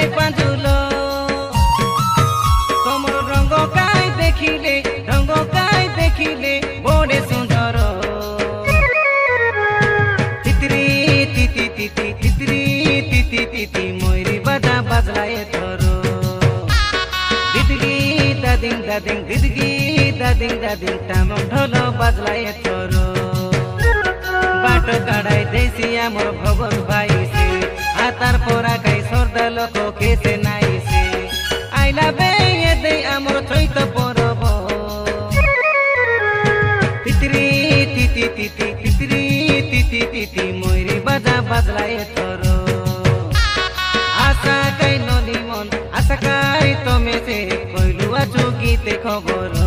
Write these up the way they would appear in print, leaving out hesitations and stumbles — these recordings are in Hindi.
বাজাই পাঁজুলো তোমার রঙ কাই দেখিলে বড়ে সুন্দর তিতরি তিতি তিতি তিতরি তিতি তিতি ময়ূরী বাজা বাজলায় তোর দিদগি দাদিং দাদিং দিদগি দাদিং দাদিং তামক ঢোল বাজলায় তোর बाट काढ़ाई देसी आमर भगन भाई से आतार पोरा काई सर्दा लोक केसे नाई से आइला बे ये दे आमर चैत परब तितरी तिति तिति तितरी तिति तिति मयूरी बाजा बाजलाय तोर आशा काई नली मन आशा काई तमे से कइलु आछु गीते खबर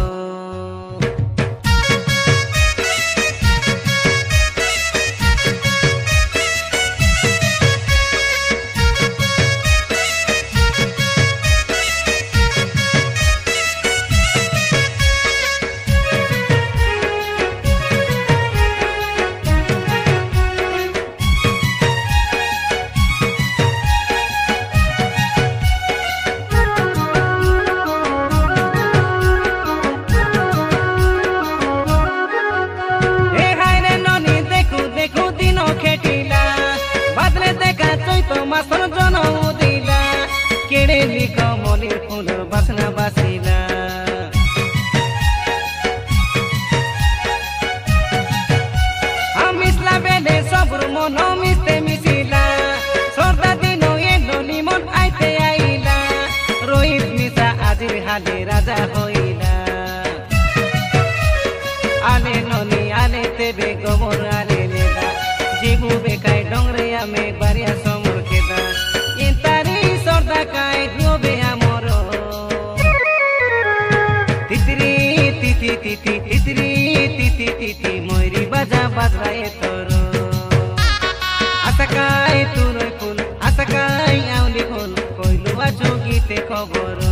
मासर जनौ दिला केड़े लिख मलिर फूल बासना बासिला मिसला बेले सबुर मन मिस्ते मिसिला सर्दा दिन एनो निमन आइते आइला रोहित मिसा आजिर हाले राजा होइला आले ननी आले तेबे गोबर आले लेला जीबु बेकाय डोंगरिया में बारिया समर केदा इंतारी सर्दा काई डोबे आमरो तितरी तिति तिति तितरी तिति तिति मयूरी बाजा बाजलाय तोर आशा काई तुरई फुल आशा काई आउली फुल कइलु आछु गीते खबर